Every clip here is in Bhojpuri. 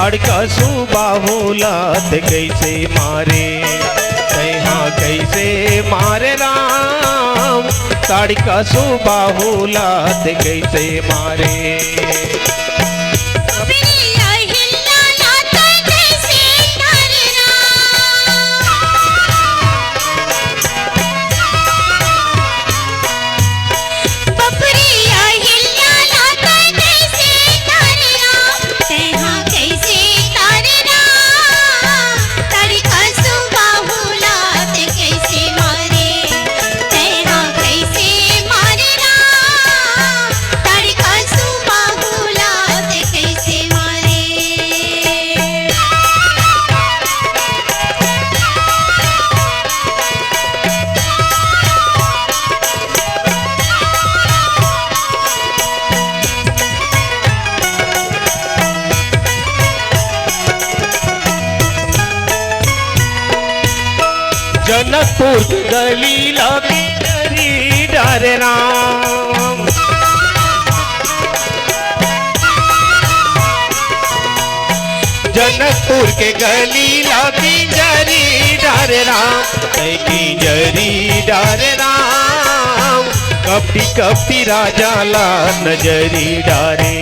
ताड़का सुबाहुलात कैसे मारे, हाँ कैसे मारे राम, ताड़का सुबाहुलात कैसे मारे। जनकपुर गली लगे डरी डरे राम, जनकपुर के गली लगी जरी डरे राम, की जरी डरे राम, कपटी कपटी राजा ला नजरी डारे,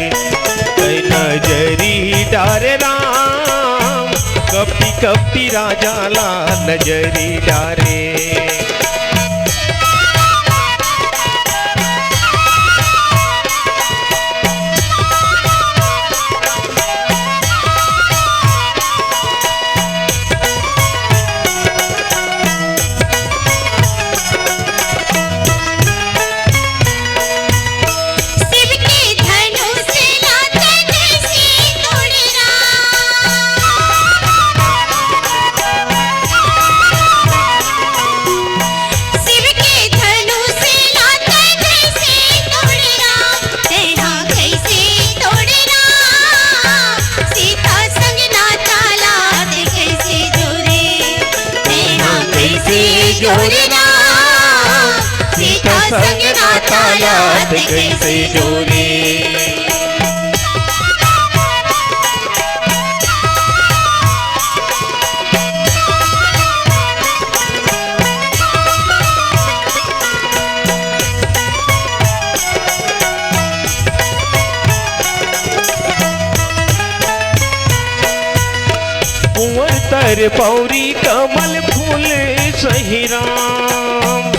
नजरी डारे राम, कपटी कपटी राजा ला नजरी डारे। सीता संग नाता याद कैसे जोड़े। कुंवर तर पौरी कमल फूल सही राम,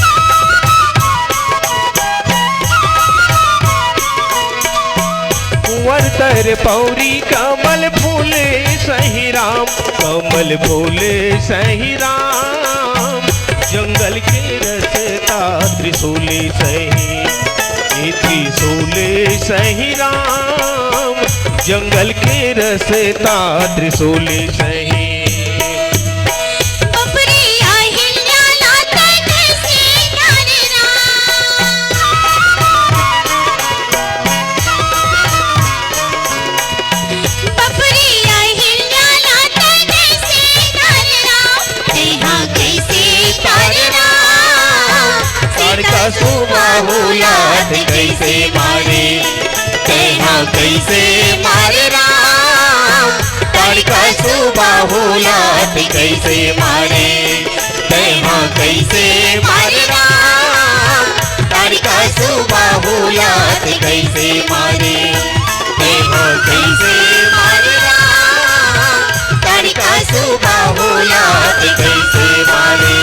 कुंवर तर पौरी कमल फूल सही राम, कमल फूल सही राम, जंगल के रसता त्रिशूल सही, त्रिशूल सही राम, जंगल के रसता त्रिशूल सही। सुबाहुलात कैसे मारे, कैसे मारे राम, ताड़का सुबाहुलात कैसे मारे, कैसे मारे राम, ताड़का सुबाहुलात कैसे मारे, कैसे मारे राम, ताड़का सुबाहुलात कैसे मारे।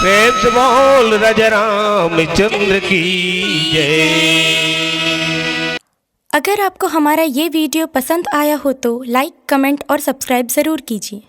प्रेम से बोल राजा रामचंद्र की जय। अगर आपको हमारा ये वीडियो पसंद आया हो तो लाइक, कमेंट और सब्सक्राइब ज़रूर कीजिए।